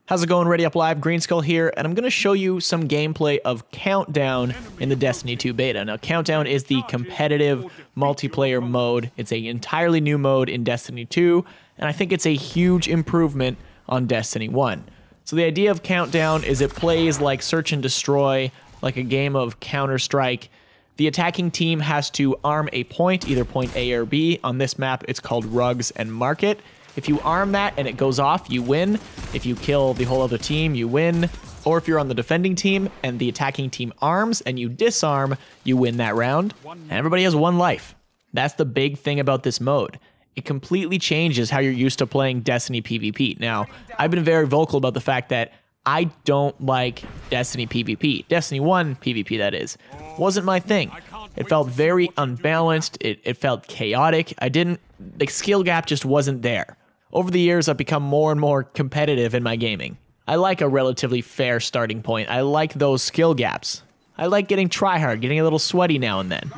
How's it going, ReadyUpLive? Greenskull here, and I'm going to show you some gameplay of Countdown in the Destiny 2 beta. Now, Countdown is the competitive multiplayer mode. It's an entirely new mode in Destiny 2, and I think it's a huge improvement on Destiny 1. So the idea of Countdown is it plays like Search and Destroy, like a game of Counter-Strike. The attacking team has to arm a point, either point A or B. On this map, it's called Rugs and Market. If you arm that and it goes off, you win. If you kill the whole other team, you win. Or if you're on the defending team and the attacking team arms and you disarm, you win that round. And everybody has one life. That's the big thing about this mode. It completely changes how you're used to playing Destiny PvP. Now, I've been very vocal about the fact that I don't like Destiny PvP. Destiny 1 PvP, that is, wasn't my thing. It felt very unbalanced. It felt chaotic. The skill gap just wasn't there. Over the years, I've become more and more competitive in my gaming. I like a relatively fair starting point. I like those skill gaps. I like getting tryhard, getting a little sweaty now and then.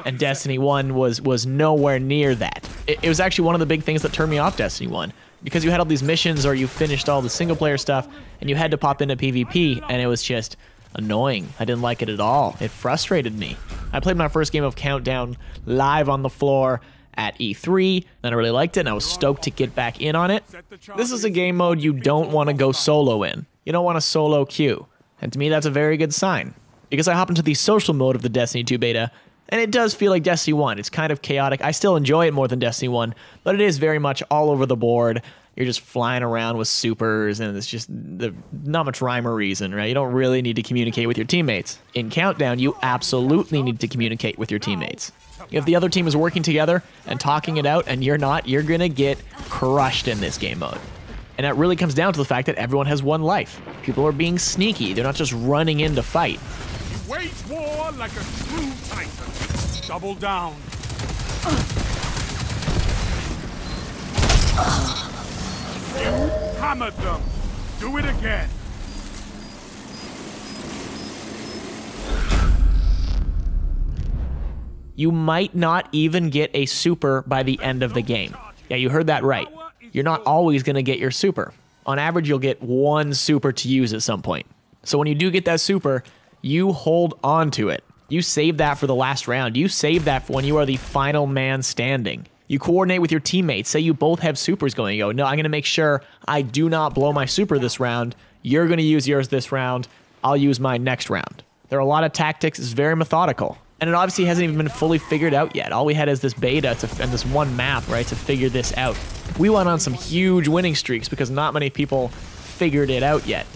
And Destiny 1 was nowhere near that. It was actually one of the big things that turned me off Destiny 1. Because you had all these missions or you finished all the single player stuff and you had to pop into PvP and it was just annoying. I didn't like it at all. It frustrated me. I played my first game of Countdown live on the floor at E3, and I really liked it, and I was stoked to get back in on it. This is a game mode you don't want to go solo in. You don't want to solo queue. And to me, that's a very good sign. Because I hop into the social mode of the Destiny 2 beta, and it does feel like Destiny 1. It's kind of chaotic. I still enjoy it more than Destiny 1, but it is very much all over the board. You're just flying around with supers, and it's just not much rhyme or reason, right? You don't really need to communicate with your teammates. In Countdown, you absolutely need to communicate with your teammates. If the other team is working together and talking it out and you're not, you're gonna get crushed in this game mode. And that really comes down to the fact that everyone has one life. People are being sneaky. They're not just running in to fight. You wage war like a true titan. Double down. You hammered them. Do it again. You might not even get a super by the end of the game. Yeah, you heard that right. You're not always going to get your super. On average, you'll get one super to use at some point. So when you do get that super, you hold on to it. You save that for the last round. You save that for when you are the final man standing. You coordinate with your teammates. Say you both have supers going. You go, no, I'm going to make sure I do not blow my super this round. You're going to use yours this round. I'll use mine next round. There are a lot of tactics. It's very methodical. And it obviously hasn't even been fully figured out yet. All we had is this beta and this one map, right, to figure this out. We went on some huge winning streaks because not many people figured it out yet.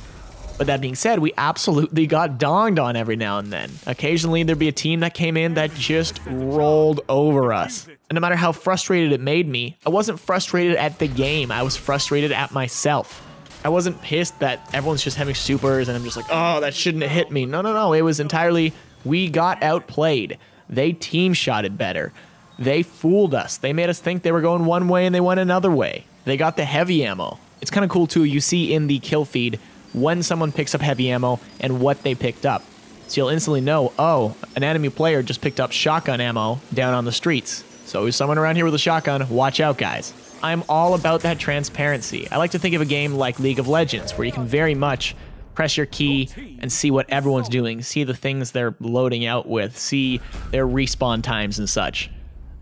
But that being said, we absolutely got donged on every now and then. Occasionally, there'd be a team that came in that just rolled over us. And no matter how frustrated it made me, I wasn't frustrated at the game. I was frustrated at myself. I wasn't pissed that everyone's just having supers and I'm just like, oh, that shouldn't have hit me. No. It was entirely, we got outplayed. They team-shotted better. They fooled us. They made us think they were going one way and they went another way. They got the heavy ammo. It's kind of cool, too. You see in the kill feed when someone picks up heavy ammo and what they picked up. So you'll instantly know, oh, an enemy player just picked up shotgun ammo down on the streets. So there's someone around here with a shotgun. Watch out, guys. I'm all about that transparency. I like to think of a game like League of Legends, where you can very much press your key and see what everyone's doing, see the things they're loading out with, see their respawn times and such.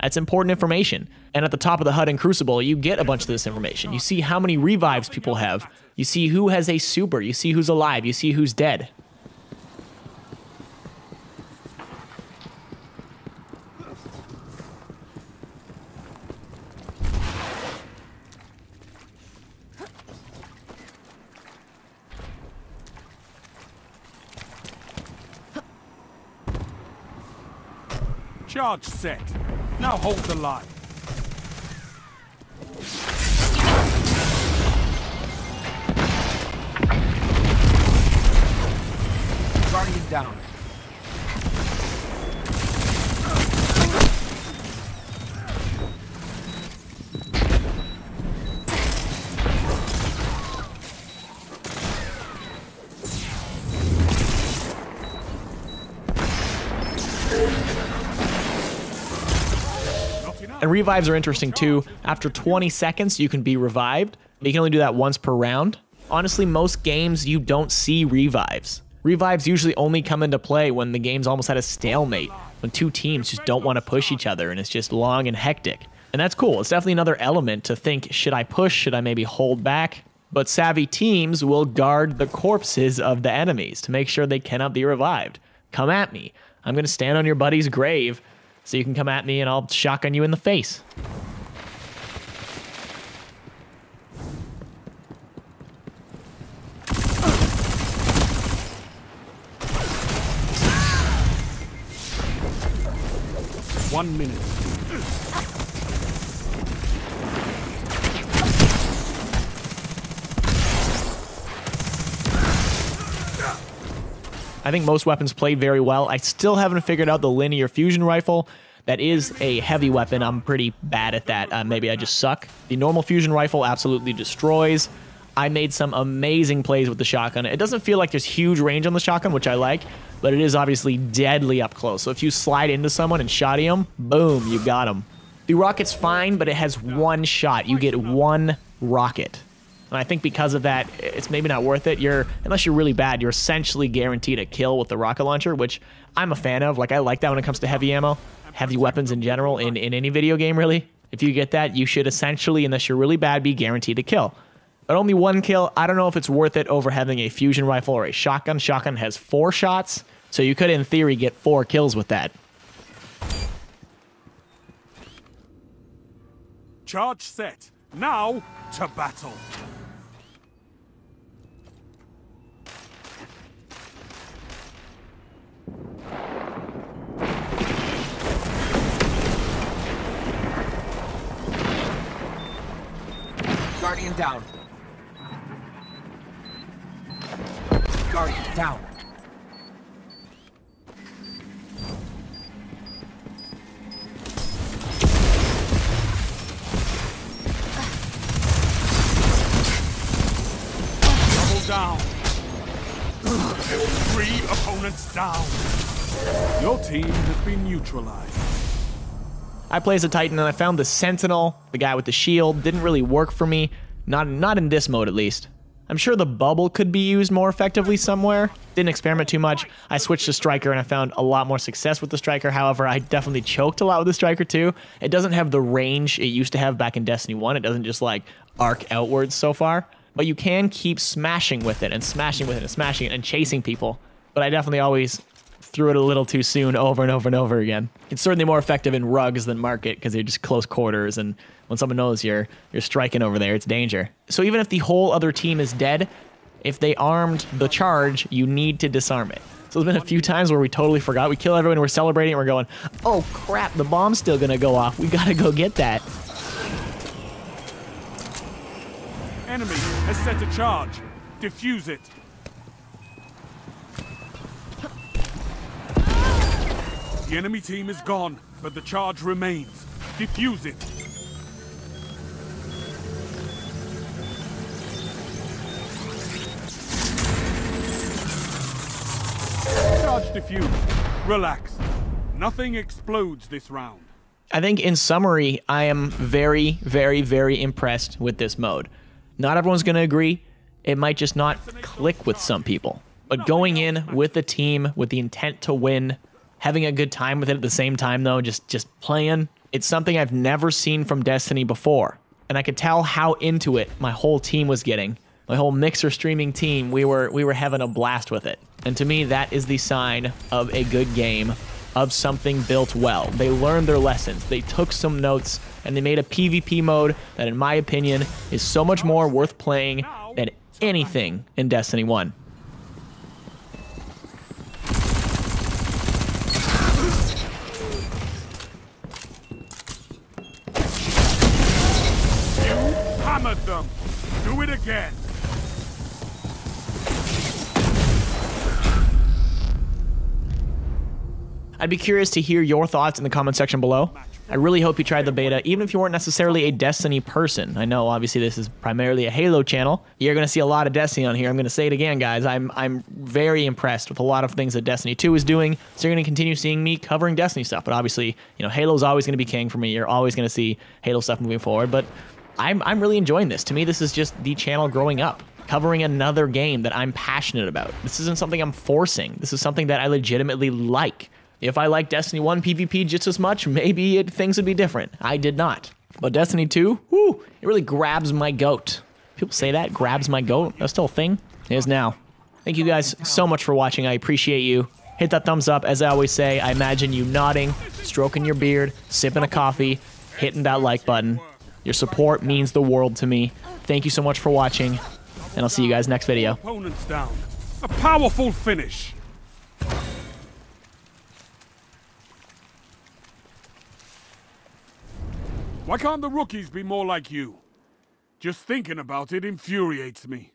That's important information. And at the top of the HUD in Crucible, you get a bunch of this information. You see how many revives people have. You see who has a super. You see who's alive. You see who's dead. Charge set. Now hold the line. Guardian down. And revives are interesting too. After 20 seconds, you can be revived. You can only do that once per round. honestly, most games you don't see revives. Revives usually only come into play when the game's almost at a stalemate, when two teams just don't want to push each other and it's just long and hectic. And that's cool. It's definitely another element to think, should I push? Should I maybe hold back? But savvy teams will guard the corpses of the enemies to make sure they cannot be revived. Come at me. I'm going to stand on your buddy's grave so you can come at me and I'll shotgun you in the face. One minute. I think most weapons play very well. I still haven't figured out the linear fusion rifle. That is a heavy weapon. I'm pretty bad at that. Maybe I just suck. The normal fusion rifle absolutely destroys. I made some amazing plays with the shotgun. It doesn't feel like there's huge range on the shotgun, which I like, but it is obviously deadly up close. So if you slide into someone and shotty them, boom, you got them. The rocket's fine, but it has one shot. You get one rocket. And I think because of that, it's maybe not worth it. Unless you're really bad, you're essentially guaranteed a kill with the rocket launcher, which I'm a fan of. Like, I like that when it comes to heavy ammo, heavy weapons in general, in any video game, really. If you get that, you should essentially, unless you're really bad, be guaranteed a kill. But only one kill, I don't know if it's worth it over having a fusion rifle or a shotgun. Shotgun has 4 shots, so you could, in theory, get 4 kills with that. Charge set. Now to battle. Guardian down. Guardian down. Double down. 3 opponents down. Your team has been neutralized. I play as a Titan, and I found the Sentinel, the guy with the shield, didn't really work for me. Not in this mode, at least. I'm sure the bubble could be used more effectively somewhere. Didn't experiment too much. I switched to Striker, and I found a lot more success with the Striker. However, I definitely choked a lot with the Striker, too. It doesn't have the range it used to have back in Destiny 1. It doesn't just, like, arc outwards so far. But you can keep smashing with it, and smashing with it, and smashing it, and chasing people. But I definitely always threw it a little too soon over and over and over again. It's certainly more effective in rugs than market because they're just close quarters, and when someone knows you're striking over there, it's danger. So even if the whole other team is dead, if they armed the charge, you need to disarm it. So there's been a few times where we totally forgot. We kill everyone, we're celebrating, and we're going, oh crap, the bomb's still gonna go off. We gotta go get that. Enemy has set a charge. Defuse it. The enemy team is gone, but the charge remains. Defuse it. Charge defused. Relax. Nothing explodes this round. I think in summary, I am very, very, very impressed with this mode. Not everyone's going to agree. It might just not click with some people. But going in with the team, with the intent to win, having a good time with it at the same time, though, just playing, it's something I've never seen from Destiny before. And I could tell how into it my whole team was getting. My whole Mixer streaming team, we were having a blast with it. And to me, that is the sign of a good game, of something built well. They learned their lessons, they took some notes, and they made a PvP mode that, in my opinion, is so much more worth playing than anything in Destiny 1. Hammered them. Do it again. I'd be curious to hear your thoughts in the comment section below. I really hope you tried the beta, even if you weren't necessarily a Destiny person. I know, obviously, this is primarily a Halo channel. You're going to see a lot of Destiny on here. I'm going to say it again, guys. I'm very impressed with a lot of things that Destiny 2 is doing, so you're going to continue seeing me covering Destiny stuff. But obviously, you know, Halo's always going to be king for me. You're always going to see Halo stuff moving forward, but I'm really enjoying this. To me, this is just the channel growing up. covering another game that I'm passionate about. This isn't something I'm forcing. This is something that I legitimately like. If I like Destiny 1 PvP just as much, maybe things would be different. I did not. But Destiny 2, whoo, it really grabs my goat. People say that, grabs my goat. That's still a thing. It is now. Thank you guys so much for watching. I appreciate you. Hit that thumbs up. As I always say, I imagine you nodding, stroking your beard, sipping a coffee, hitting that like button. Your support means the world to me. Thank you so much for watching, and I'll see you guys next video. Opponents down. A powerful finish. Why can't the rookies be more like you? Just thinking about it infuriates me.